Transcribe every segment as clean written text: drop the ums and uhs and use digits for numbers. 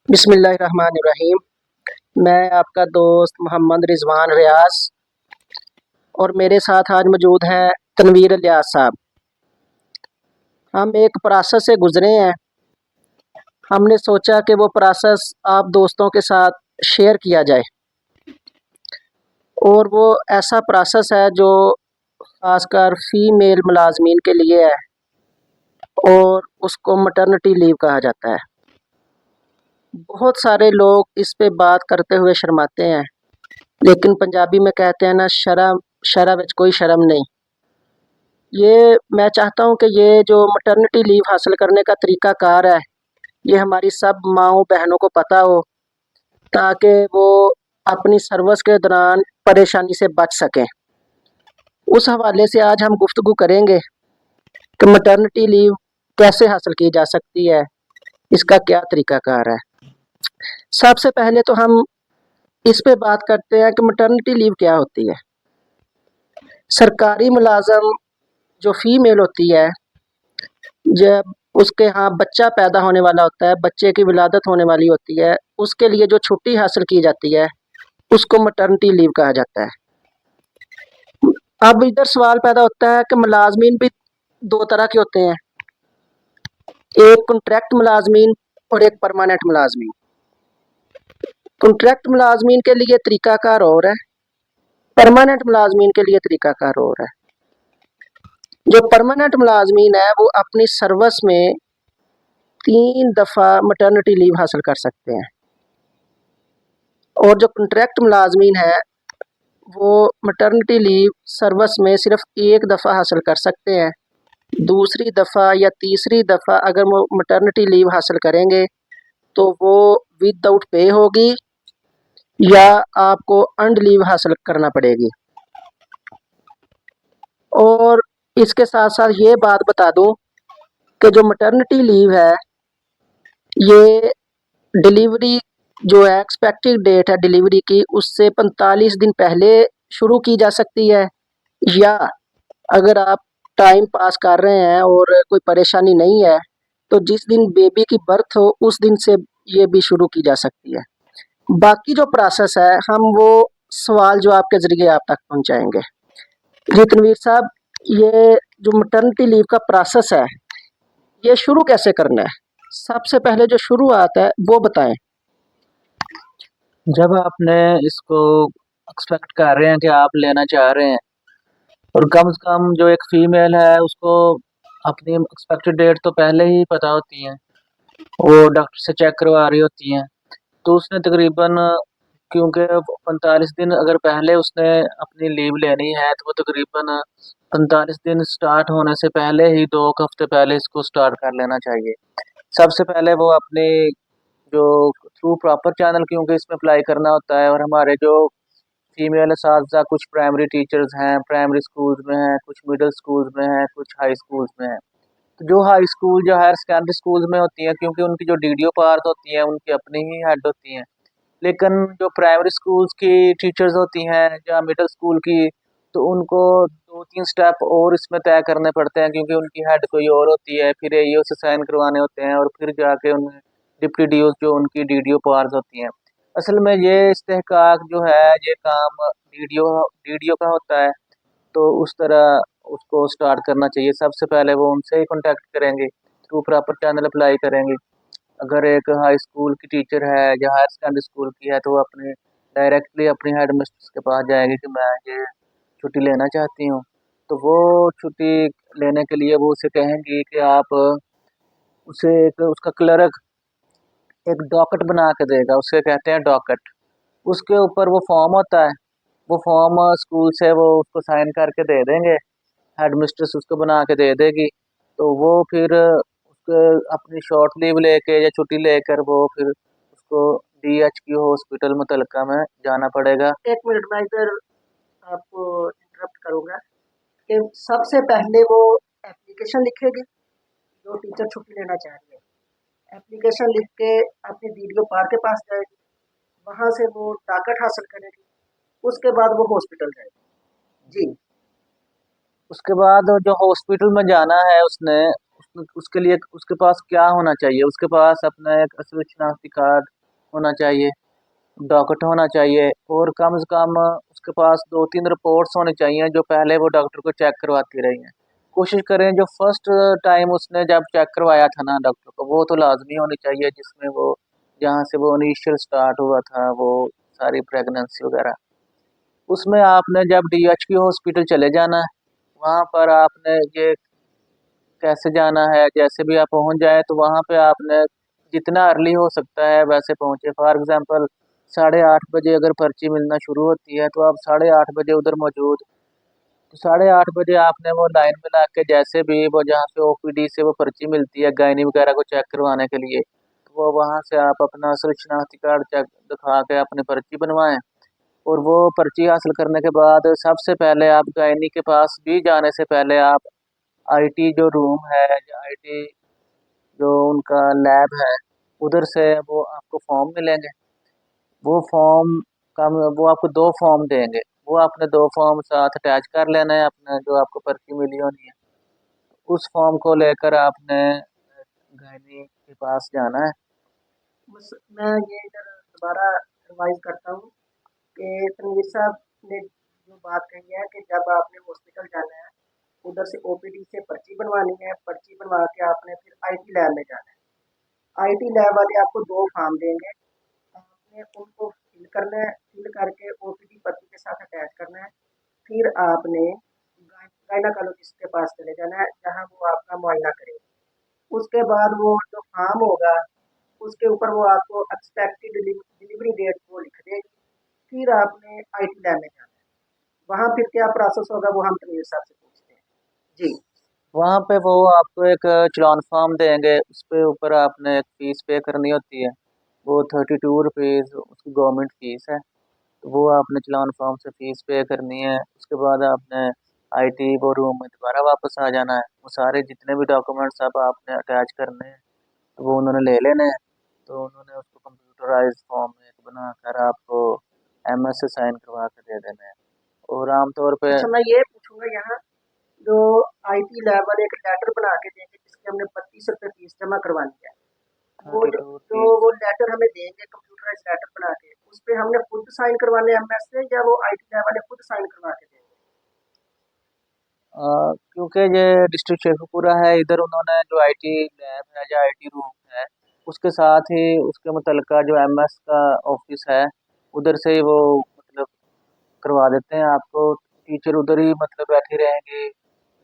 बिस्मिल्लाहिर्रहमानिर्रहीम। मैं आपका दोस्त मोहम्मद रिजवान रियाज और मेरे साथ आज मौजूद हैं तनवीर इलियास साहब। हम एक प्रोसेस से गुजरे हैं। हमने सोचा कि वो प्रोसेस आप दोस्तों के साथ शेयर किया जाए और वो ऐसा प्रोसेस है जो ख़ासकर फ़ीमेल मुलाजमीन के लिए है और उसको मैटरनिटी लीव कहा जाता है। बहुत सारे लोग इस पे बात करते हुए शर्माते हैं, लेकिन पंजाबी में कहते हैं ना, शर्म शर्म विच कोई शर्म नहीं। ये मैं चाहता हूँ कि ये जो मैटरनिटी लीव हासिल करने का तरीक़ाकार है, ये हमारी सब माँओं बहनों को पता हो, ताकि वो अपनी सर्विस के दौरान परेशानी से बच सकें। उस हवाले से आज हम गुफ्तगू करेंगे कि मैटरनिटी लीव कैसे हासिल की जा सकती है, इसका क्या तरीक़ाकार है। सबसे पहले तो हम इस पे बात करते हैं कि मैटरनिटी लीव क्या होती है। सरकारी मुलाज़म जो फ़ीमेल होती है, जब उसके यहाँ बच्चा पैदा होने वाला होता है, बच्चे की विलादत होने वाली होती है, उसके लिए जो छुट्टी हासिल की जाती है, उसको मैटरनिटी लीव कहा जाता है। अब इधर सवाल पैदा होता है कि मुलाजमीन भी दो तरह के होते हैं, एक कॉन्ट्रैक्ट मुलाजमीन और एक परमानेंट मुलाजमीन। कॉन्ट्रैक्ट मुलाजमीन के लिए तरीक़ाकार और है, परमानेंट मुलाजमीन के लिए तरीक़ाकार और है। जो परमानेंट मुलाजमीन है वो अपनी सर्विस में 3 दफ़ा मैटरनिटी लीव हासिल कर सकते हैं और जो कॉन्ट्रैक्ट मुलाजमीन है वो मैटरनिटी लीव सर्विस में सिर्फ 1 दफ़ा हासिल कर सकते हैं। दूसरी दफ़ा या तीसरी दफ़ा अगर वो मैटरनिटी लीव हासिल करेंगे तो वो विदाउट पे होगी या आपको अर्न्ड लीव हासिल करना पड़ेगी। और इसके साथ साथ ये बात बता दूं कि जो मैटरनिटी लीव है, ये डिलीवरी जो है, एक्सपेक्टेड डेट है डिलीवरी की, उससे 45 दिन पहले शुरू की जा सकती है, या अगर आप टाइम पास कर रहे हैं और कोई परेशानी नहीं है तो जिस दिन बेबी की बर्थ हो उस दिन से ये भी शुरू की जा सकती है। बाकी जो प्रोसेस है हम वो सवाल जवाब के ज़रिए आप तक पहुंचाएंगे। जी तनवीर साहब, ये जो मैटरनिटी लीव का प्रोसेस है, ये शुरू कैसे करना है? सबसे पहले जो शुरुआत है वो बताएं। जब आपने इसको एक्सपेक्ट कर रहे हैं कि आप लेना चाह रहे हैं और कम से कम जो एक फीमेल है उसको अपनी एक्सपेक्टेड डेट तो पहले ही पता होती है, वो डॉक्टर से चेक करवा रही होती हैं, तो उसने तकरीबन, क्योंकि 45 दिन अगर पहले उसने अपनी लीव लेनी है तो वो तकरीबन 45 दिन स्टार्ट होने से पहले ही 2 हफ्ते पहले इसको स्टार्ट कर लेना चाहिए। सबसे पहले वो अपनी जो थ्रू प्रॉपर चैनल, क्योंकि इसमें अप्लाई करना होता है और हमारे जो फीमेल असातिज़ा कुछ प्राइमरी टीचर्स हैं, प्राइमरी स्कूल्स में हैं, कुछ मिडिल स्कूल्स में हैं, कुछ हाई स्कूल्स में हैं। तो जो हाई स्कूल, जो हायर सेकेंडरी स्कूल्स में होती हैं, क्योंकि उनकी जो डीडीओ पार्ट होती हैं उनकी अपनी ही हेड होती हैं, लेकिन जो प्राइमरी स्कूल्स की टीचर्स होती हैं या मिडिल स्कूल की, तो उनको 2-3 स्टेप और इसमें तय करने पड़ते हैं, क्योंकि उनकी हेड कोई और होती है, फिर एईओ से साइन करवाने होते हैं और फिर जाके उन्हें डिप्टी डीओ जो उनकी डीडीओ पार्स होती हैं। असल में ये इस्तेहकाक जो है, ये काम डीडीओ डीडीओ का होता है, तो उस तरह उसको स्टार्ट करना चाहिए। सबसे पहले वो उनसे ही कॉन्टैक्ट करेंगे, थ्रू प्रॉपर चैनल अप्लाई करेंगे। अगर एक हाई स्कूल की टीचर है या हायर सेकेंडरी स्कूल की है तो वो अपने डायरेक्टली अपनी हेड मिस्ट्रेस के पास जाएगी कि मैं ये छुट्टी लेना चाहती हूँ। तो वो छुट्टी लेने के लिए वो उसे कहेंगी कि आप उसे एक उसका क्लर्क एक डॉकेट बना के देगा, उसे कहते हैं डॉकेट। उसके ऊपर वो फॉर्म होता है, वो फॉर्म स्कूल से वो उसको साइन करके दे देंगे, हेड मिस्ट्रेस उसको बना के दे देगी। तो वो फिर उसके अपनी शॉर्ट लीव लेके या छुट्टी लेकर वो फिर उसको डीएचक्यू हॉस्पिटल मुतलका में जाना पड़ेगा। एक मिनट में इधर आपको इंटरप्ट करूंगा कि सबसे पहले वो एप्लीकेशन लिखेगी जो टीचर छुट्टी लेना चाह रही है। एप्लीकेशन लिख के अपनी वीडियो पार के पास जाएगी, वहाँ से वो टाकट हासिल करेगी, उसके बाद वो हॉस्पिटल जाएगी। जी। उसके बाद जो हॉस्पिटल में जाना है उसने, उसके लिए उसके पास क्या होना चाहिए? उसके पास अपना एक असली शनाख्ती कार्ड होना चाहिए, डॉक्टर होना चाहिए और कम से कम उसके पास 2-3 रिपोर्ट्स होनी चाहिए जो पहले वो डॉक्टर को चेक करवाती रही हैं। कोशिश करें जो फर्स्ट टाइम उसने जब चेक करवाया था ना डॉक्टर को, वो तो लाज़मी होनी चाहिए, जिसमें वो जहाँ से वो इनिशियल स्टार्ट हुआ था वो सारी प्रेगनेंसी वगैरह। उसमें आपने जब डीएचक्यू हॉस्पिटल चले जाना है, वहाँ पर आपने ये कैसे जाना है, जैसे भी आप पहुँच जाएँ तो वहाँ पे आपने जितना अर्ली हो सकता है वैसे पहुँचे। फॉर एग्ज़ाम्पल 8:30 बजे अगर पर्ची मिलना शुरू होती है तो आप 8:30 बजे उधर मौजूद, तो 8:30 बजे आपने वो लाइन में लग के जैसे भी वो जहाँ से ओपीडी से वो पर्ची मिलती है गायनी वगैरह को चेक करवाने के लिए, तो वो वहाँ से आप अपना असल शनाख्ती कार्ड चेक दिखा के अपनी पर्ची बनवाएँ। और वो पर्ची हासिल करने के बाद सबसे पहले आप गायनी के पास भी जाने से पहले आप आईटी जो रूम है या आईटी जो उनका लैब है, उधर से वो आपको फॉर्म मिलेंगे। वो फॉर्म का वो आपको 2 फॉर्म देंगे। वो आपने 2 फॉर्म साथ अटैच कर लेना है अपना जो आपको पर्ची मिली होनी है। उस फॉर्म को लेकर आपने गायनी के पास जाना है। बस मैं ये इधर दोबारा रिवाइज करता हूँ कि तनवीर साहब ने जो बात कही है कि जब आपने हॉस्पिटल जाना है, उधर से ओपीडी से पर्ची बनवानी है, पर्ची बनवा के आपने फिर आईटी लैब में जाना है। आईटी लैब वाले आपको 2 फॉर्म देंगे, आपने उनको फिल करना है, फिल करके ओपीडी पर्ची के साथ अटैच करना है। फिर आपने गायनाकोलॉजिस्ट के पास चले जाना है, जहाँ वो आपका मुआयना करेंगे। उसके बाद वो जो फॉर्म होगा, उसके ऊपर वो आपको एक्सपेक्टेड डिलीवरी डेट वो लिख देगी। फिर आपने आईटी लैब में जाना है। वहाँ फिर क्या प्रोसेस होगा वो हम तनवीर साहब से पूछते हैं। जी। वहाँ पे वो आपको एक चालान फॉर्म देंगे, उसपे ऊपर आपने एक फ़ीस पे करनी होती है। वो 32 रुपीज़ उसकी गवर्नमेंट फ़ीस है। तो वो आपने चालान फॉर्म से फ़ीस पे करनी है। उसके बाद आपने आईटी वो रूम में दोबारा वापस आ जाना है। वो सारे जितने भी डॉक्यूमेंट्स अब आपने अटैच करने हैं, तो वो उन्होंने ले लेने हैं। तो उन्होंने उसको कंप्यूटराइज़्ड फॉर्म में एक बनाकर आपको एमएस से साइन करवा के दे देने हैं। और आमतौर पे अच्छा, मैं ये पूछूंगा यहाँ, जो आईटी लैब वाले एक लेटर बना के देंगे जिसके हमने 32 रुपये फीस जमा करवानी है, वो जो 32 जो रुपीज़। वो लेटर हमें देंगे कंप्यूटराइज लेटर बना के, उस पे हमने खुद साइन करवाने एमएस से, या वो आईटी लैब वाले खुद साइन करवा के देंगे? क्योंकि ये डिस्ट्रिक्ट शेखुपुरा है, इधर उन्होंने जो आईटी लैब है या आईटी रूम है, उसके साथ ही उसके मुतलका जो एमएस का ऑफिस है, उधर से ही वो मतलब करवा देते हैं आपको। टीचर उधर ही मतलब बैठी रहेंगी,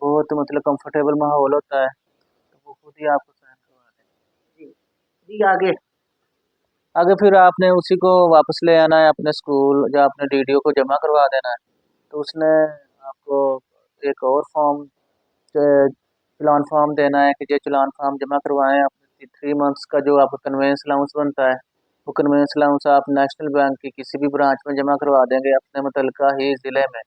बहुत मतलब कंफर्टेबल माहौल होता है, तो वो खुद ही आपको साइन करवा देंगे। जी। जी, आगे। आगे फिर आपने उसी को वापस ले आना है अपने स्कूल, या अपने डीडीओ को जमा करवा देना है। तो उसने आपको एक और फॉर्म चालान फॉर्म देना है कि ये चालान फॉर्म जमा करवाएं अपने 3 मंथ्स का जो आपका कन्वेंस अलाउंस बनता है। वो कन्वेंस अलाउंस आप नेशनल बैंक की किसी भी ब्रांच में जमा करवा देंगे अपने मुतलका ही ज़िले में,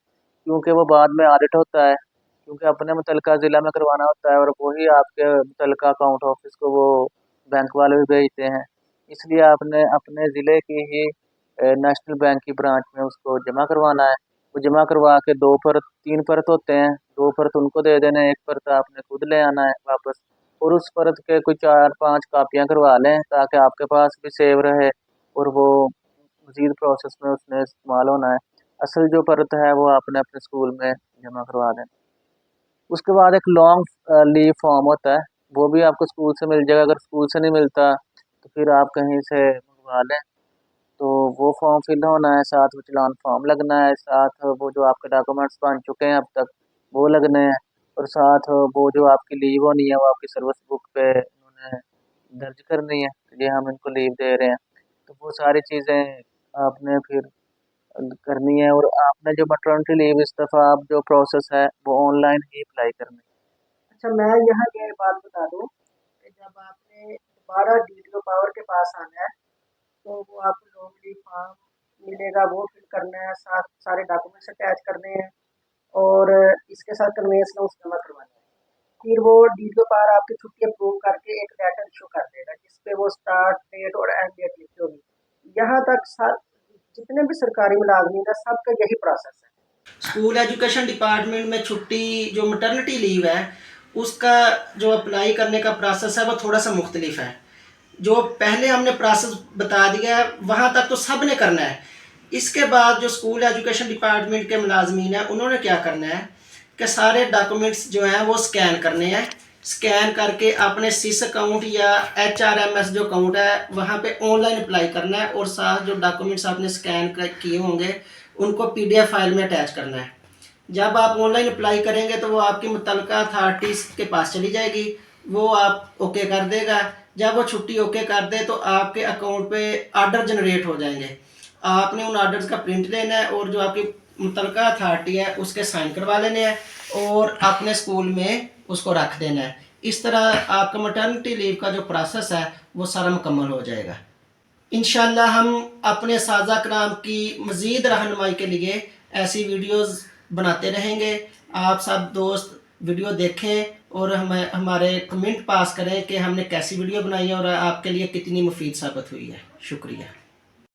क्योंकि वो बाद में ऑडिट होता है, क्योंकि अपने मुतलका ज़िला में करवाना होता है और वही आपके मुतलका अकाउंट ऑफिस को वो बैंक वाले भी भेजते हैं। इसलिए आपने अपने ज़िले की ही नेशनल बैंक की ब्रांच में उसको जमा करवाना है। वो जमा करवा के 2 परत 3 परत होते हैं, 2 परत उनको दे देना है, 1 परत आपने खुद ले आना है वापस। और उस परत के कोई 4-5 कॉपियाँ करवा लें ताकि आपके पास भी सेव रहे और वो मज़ीद प्रोसेस में उसमें इस्तेमाल होना है। असल जो परत है वो आपने अपने स्कूल में जमा करवा देना। उसके बाद एक लॉन्ग लीव फॉर्म होता है, वो भी आपको स्कूल से मिल जाएगा। अगर स्कूल से नहीं मिलता तो फिर आप कहीं से मंगवा लें। तो वो फॉर्म फिल होना है, साथ में चालान फॉर्म लगना है, साथ वो जो आपके डॉक्यूमेंट्स बन चुके हैं अब तक वो लगने हैं, और साथ वो जो आपकी लीव होनी है वो आपकी सर्विस बुक पे उन्होंने दर्ज करनी है कि ये हम इनको लीव दे रहे हैं। तो वो सारी चीज़ें आपने फिर करनी है, और आपने जो मैटरनिटी लीव इस दफ़ा आप जो प्रोसेस है वो ऑनलाइन ही अप्लाई करनी है। अच्छा, मैं यहाँ ये बात बता दूँ कि जब आपने दोबारा डीटीओ पावर के पास आना है, तो वो आपको नॉर्मली फॉर्म मिलेगा, वो फिल करना है, साथ सारे डॉक्यूमेंट्स अटैच करने हैं, और इसके साथ कन्वेंस नोट्स जमा करवाने हैं। फिर वो डीटीओ पावर आपकी छुट्टी अप्रूव करके एक लेटर इशू कर देगा, जिसपे वो स्टार्ट डेट और एंड डेट लिखी होगी। यहाँ तक जितने भी सरकारी मुलाजमीन है, सबका यही प्रोसेस है। स्कूल एजुकेशन डिपार्टमेंट में छुट्टी, जो मैटरनिटी लीव है, उसका जो अप्लाई करने का प्रोसेस है वो थोड़ा सा मुख्तलिफ है। जो पहले हमने प्रोसेस बता दिया है वहाँ तक तो सब ने करना है। इसके बाद जो स्कूल एजुकेशन डिपार्टमेंट के मुलाजमीन हैं उन्होंने क्या करना है कि सारे डॉक्यूमेंट्स जो हैं वो स्कैन करने हैं। स्कैन करके अपने सिस अकाउंट या HRMS जो अकाउंट है वहाँ पे ऑनलाइन अप्लाई करना है, और साथ जो डॉक्यूमेंट्स आपने स्कैन किए होंगे उनको PDF फाइल में अटैच करना है। जब आप ऑनलाइन अप्लाई करेंगे तो वो आपकी मुतलका अथॉरिटीज़ के पास चली जाएगी, वो आप ओके कर देगा। जब वो छुट्टी ओके कर दे तो आपके अकाउंट पे आर्डर जनरेट हो जाएंगे। आपने उन आर्डर्स का प्रिंट लेना है और जो आपकी मुतलका अथॉरिटी है उसके साइन करवा लेने हैं और अपने स्कूल में उसको रख देना है। इस तरह आपका मैटरनिटी लीव का जो प्रोसेस है वो सारा मुकम्मल हो जाएगा। इंशाल्लाह हम अपने साझा कराम की मज़ीद रहनुमाई के लिए ऐसी वीडियोस बनाते रहेंगे। आप सब दोस्त वीडियो देखें और हमें हमारे कमेंट पास करें कि हमने कैसी वीडियो बनाई है और आपके लिए कितनी मुफीद साबित हुई है। शुक्रिया।